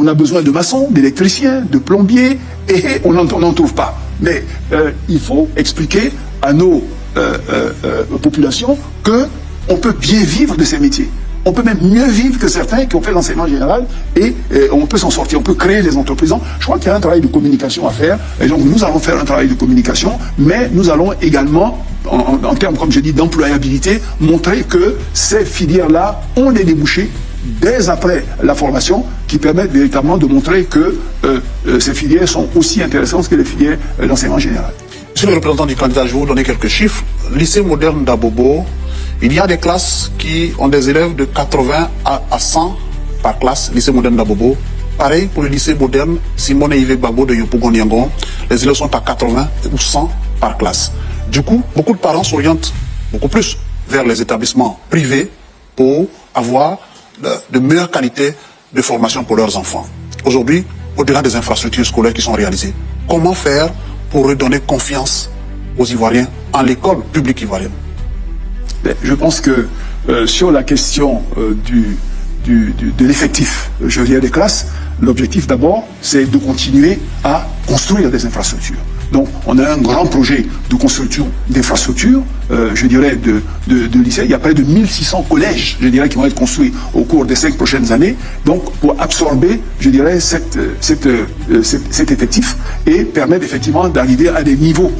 on a besoin de maçons, d'électriciens, de plombiers, et on n'en trouve pas. Mais il faut expliquer à nos populations qu'on peut bien vivre de ces métiers. On peut même mieux vivre que certains qui ont fait l'enseignement général et on peut s'en sortir, on peut créer des entreprises. Donc, je crois qu'il y a un travail de communication à faire et donc nous allons faire un travail de communication, mais nous allons également, en termes, comme je dis, d'employabilité, montrer que ces filières-là ont des débouchés dès après la formation qui permettent véritablement de montrer que ces filières sont aussi intéressantes que les filières d'enseignement général. Monsieur le représentant du candidat, je vais vous donner quelques chiffres. Lycée moderne d'Abobo, il y a des classes qui ont des élèves de 80 à 100 par classe, lycée moderne d'Abobo. Pareil pour le lycée moderne Simone Yves Gbagbo de Yopougon-Yangon, les élèves sont à 80 ou 100 par classe. Du coup, beaucoup de parents s'orientent beaucoup plus vers les établissements privés pour avoir de meilleures qualités de formation pour leurs enfants. Aujourd'hui, au-delà des infrastructures scolaires qui sont réalisées, comment faire pour redonner confiance aux Ivoiriens en l'école publique ivoirienne? Je pense que sur la question de l'effectif, je dirais, des classes, l'objectif d'abord, c'est de continuer à construire des infrastructures. Donc, on a un grand projet de construction d'infrastructures, je dirais, de lycées. Il y a près de 1600 collèges, je dirais, qui vont être construits au cours des 5 prochaines années. Donc, pour absorber, je dirais, cet effectif et permettre effectivement d'arriver à des niveaux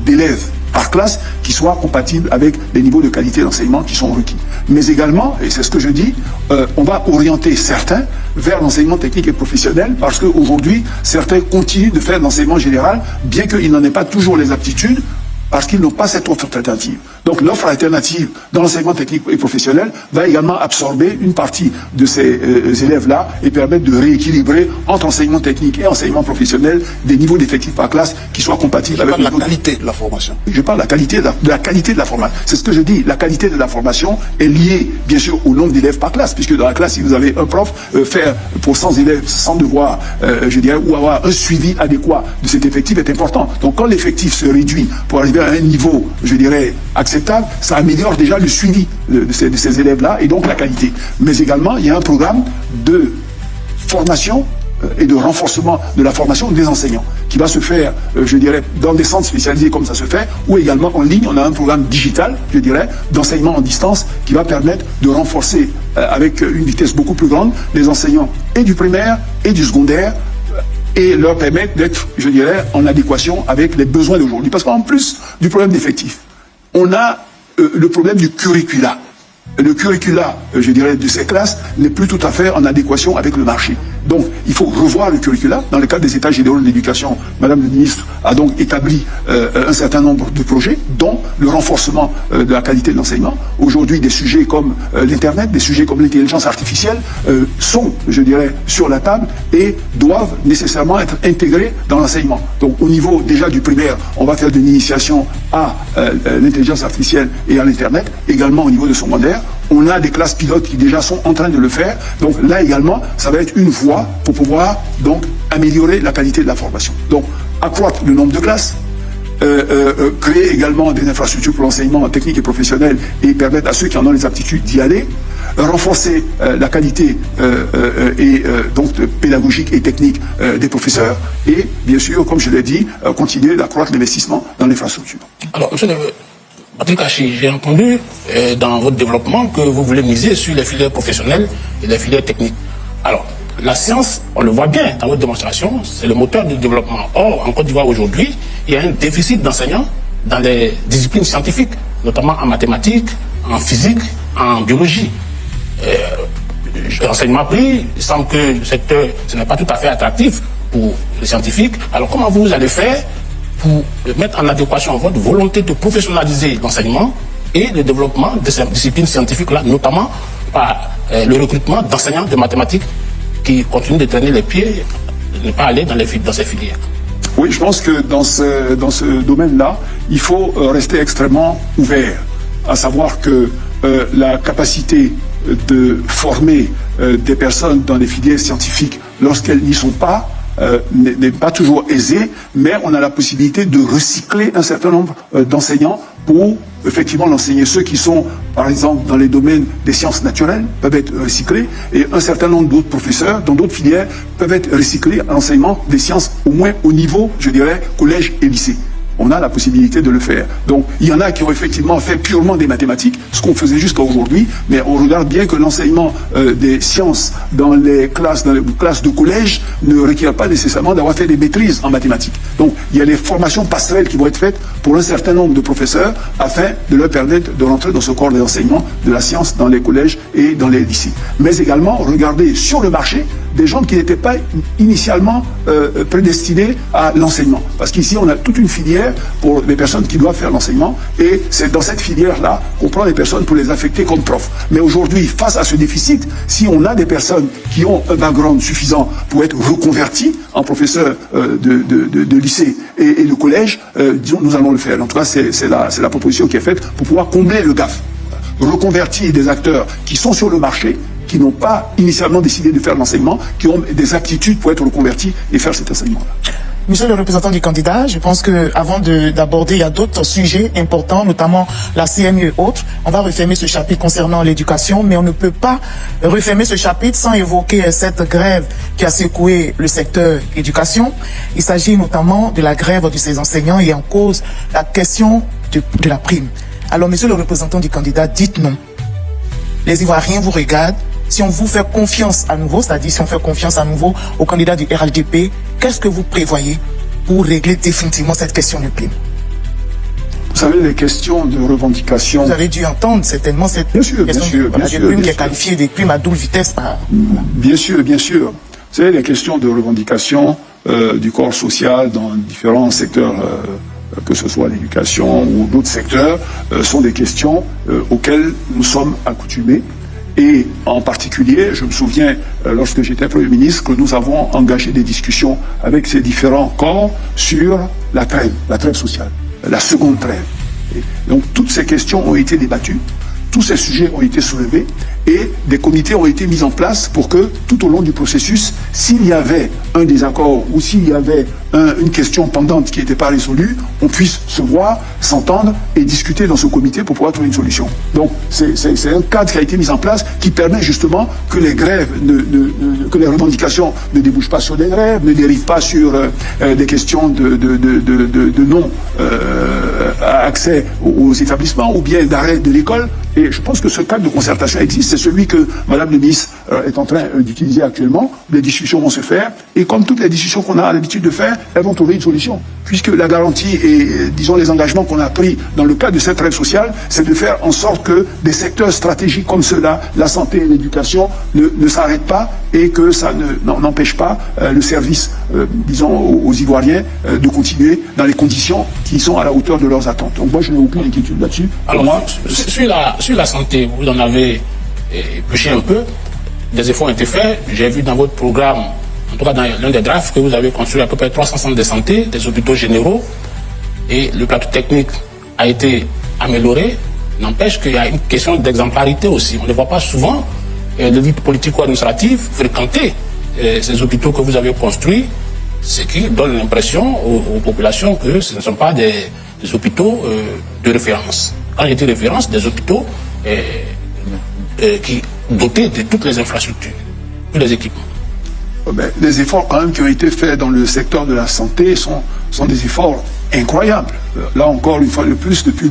d'élèves par classe qui soient compatibles avec les niveaux de qualité d'enseignement qui sont requis. Mais également, et c'est ce que je dis, on va orienter certains vers l'enseignement technique et professionnel parce qu'aujourd'hui, certains continuent de faire l'enseignement général bien qu'ils n'en aient pas toujours les aptitudes parce qu'ils n'ont pas cette offre alternative. Donc l'offre alternative dans l'enseignement technique et professionnel va également absorber une partie de ces élèves-là et permettre de rééquilibrer entre enseignement technique et enseignement professionnel des niveaux d'effectifs par classe qui soient compatibles avec la qualité de la formation. Je parle de la qualité de la formation. C'est ce que je dis. La qualité de la formation est liée, bien sûr, au nombre d'élèves par classe, puisque dans la classe, si vous avez un prof, faire pour 100 élèves, 100 devoirs, je dirais, ou avoir un suivi adéquat de cet effectif est important. Donc quand l'effectif se réduit pour arriver à un niveau, je dirais, acceptable, ça améliore déjà le suivi de ces élèves-là et donc la qualité. Mais également, il y a un programme de formation et de renforcement de la formation des enseignants qui va se faire, je dirais, dans des centres spécialisés comme ça se fait, ou également en ligne. On a un programme digital, je dirais, d'enseignement en distance qui va permettre de renforcer avec une vitesse beaucoup plus grande les enseignants et du primaire et du secondaire et leur permettre d'être, je dirais, en adéquation avec les besoins d'aujourd'hui. Parce qu'en plus du problème d'effectifs, on a le problème du curricula. Le curricula, je dirais, de ces classes n'est plus tout à fait en adéquation avec le marché. Donc, il faut revoir le curricula. Dans le cadre des États généraux de l'éducation, Madame le ministre a donc établi un certain nombre de projets, dont le renforcement de la qualité de l'enseignement. Aujourd'hui, des sujets comme l'Internet, des sujets comme l'intelligence artificielle sont, je dirais, sur la table et doivent nécessairement être intégrés dans l'enseignement. Donc, au niveau déjà du primaire, on va faire de l'initiation à l'intelligence artificielle et à l'Internet, également au niveau de secondaire. On a des classes pilotes qui déjà sont en train de le faire. Donc là également, ça va être une voie pour pouvoir donc améliorer la qualité de la formation. Donc accroître le nombre de classes, créer également des infrastructures pour l'enseignement technique et professionnel et permettre à ceux qui en ont les aptitudes d'y aller, renforcer la qualité donc pédagogique et technique des professeurs et bien sûr, comme je l'ai dit, continuer d'accroître l'investissement dans l'infrastructure. Alors, monsieur Patrick Hachi, j'ai entendu dans votre développement que vous voulez miser sur les filières professionnelles et les filières techniques. Alors, la science, on le voit bien dans votre démonstration, c'est le moteur du développement. Or, en Côte d'Ivoire aujourd'hui, il y a un déficit d'enseignants dans les disciplines scientifiques, notamment en mathématiques, en physique, en biologie. L'enseignement pris, il semble que le secteur, ce n'est pas tout à fait attractif pour les scientifiques. Alors, comment vous allez faire pour mettre en adéquation votre volonté de professionnaliser l'enseignement et le développement de ces disciplines scientifiques-là, notamment par le recrutement d'enseignants de mathématiques qui continuent de traîner les pieds, de ne pas aller dans ces filières? Oui, je pense que dans ce domaine-là, il faut rester extrêmement ouvert, à savoir que la capacité de former des personnes dans les filières scientifiques lorsqu'elles n'y sont pas, n'est pas toujours aisé, mais on a la possibilité de recycler un certain nombre d'enseignants pour effectivement l'enseigner. Ceux qui sont, par exemple, dans les domaines des sciences naturelles peuvent être recyclés, et un certain nombre d'autres professeurs dans d'autres filières peuvent être recyclés à l'enseignement des sciences, au moins au niveau, je dirais, collège et lycée. On a la possibilité de le faire. Donc, il y en a qui ont effectivement fait purement des mathématiques, ce qu'on faisait jusqu'à aujourd'hui, mais on regarde bien que l'enseignement des sciences dans les classes de collège ne requiert pas nécessairement d'avoir fait des maîtrises en mathématiques. Donc, il y a des formations passerelles qui vont être faites pour un certain nombre de professeurs afin de leur permettre de rentrer dans ce corps d'enseignement de la science dans les collèges et dans les lycées. Mais également, regarder sur le marché des gens qui n'étaient pas initialement prédestinés à l'enseignement. Parce qu'ici, on a toute une filière pour les personnes qui doivent faire l'enseignement, et c'est dans cette filière-là qu'on prend les personnes pour les affecter comme profs. Mais aujourd'hui, face à ce déficit, si on a des personnes qui ont un background suffisant pour être reconvertis en professeurs de lycée et de collège, disons, nous allons le faire. En tout cas, c'est la proposition qui est faite pour pouvoir combler le gap. Reconvertir des acteurs qui sont sur le marché, qui n'ont pas initialement décidé de faire l'enseignement, qui ont des aptitudes pour être reconvertis et faire cet enseignement-là. Monsieur le représentant du candidat, je pense que avant d'aborder, il y a d'autres sujets importants, notamment la CMU et autres. On va refermer ce chapitre concernant l'éducation, mais on ne peut pas refermer ce chapitre sans évoquer cette grève qui a secoué le secteur éducation. Il s'agit notamment de la grève de ces enseignants et en cause la question de la prime. Alors, monsieur le représentant du candidat, dites non. Les Ivoiriens vous regardent. Si on vous fait confiance à nouveau, c'est-à-dire si on fait confiance à nouveau au candidat du RHDP, qu'est-ce que vous prévoyez pour régler définitivement cette question de prime? Vous savez, les questions de revendication... Vous avez dû entendre certainement cette question de prime qui est qualifiée de prime à double vitesse. Bien sûr, bien sûr. Vous savez, les questions de revendication du corps social dans différents secteurs, que ce soit l'éducation ou d'autres secteurs, sont des questions auxquelles nous sommes accoutumés. Et en particulier, je me souviens, lorsque j'étais Premier ministre, que nous avons engagé des discussions avec ces différents corps sur la trêve sociale, la seconde trêve. Et donc toutes ces questions ont été débattues, tous ces sujets ont été soulevés, et des comités ont été mis en place pour que, tout au long du processus, s'il y avait un désaccord ou s'il y avait une question pendante qui n'était pas résolue, on puisse se voir, s'entendre et discuter dans ce comité pour pouvoir trouver une solution. Donc c'est un cadre qui a été mis en place qui permet justement que les grèves, que les revendications ne débouchent pas sur des grèves, ne dérivent pas sur des questions de non-accès aux établissements ou bien d'arrêt de l'école. Et je pense que ce cadre de concertation existe. C'est celui que Madame le ministre est en train d'utiliser actuellement. Les discussions vont se faire. Et comme toutes les discussions qu'on a l'habitude de faire, elles vont trouver une solution. Puisque la garantie et, disons, les engagements qu'on a pris dans le cadre de cette trêve sociale, c'est de faire en sorte que des secteurs stratégiques comme ceux-là, la santé et l'éducation, ne s'arrêtent pas et que ça n'empêche pas le service, disons, aux Ivoiriens de continuer dans les conditions qui sont à la hauteur de leurs attentes. Donc moi, je n'ai aucune inquiétude là-dessus. Alors, moi, sur la santé, vous en avez épluché un peu. Des efforts ont été faits. J'ai vu dans votre programme, en tout cas dans l'un des drafts, que vous avez construit à peu près 300 centres de santé, des hôpitaux généraux, et le plateau technique a été amélioré. N'empêche qu'il y a une question d'exemplarité aussi. On ne voit pas souvent l'élite politico-administrative fréquenter ces hôpitaux que vous avez construits, ce qui donne l'impression aux populations que ce ne sont pas des hôpitaux de référence. Quand je dis référence, des hôpitaux qui dotés de toutes les infrastructures, tous les équipements. Les efforts quand même qui ont été faits dans le secteur de la santé sont des efforts incroyables. Là encore, une fois de plus, depuis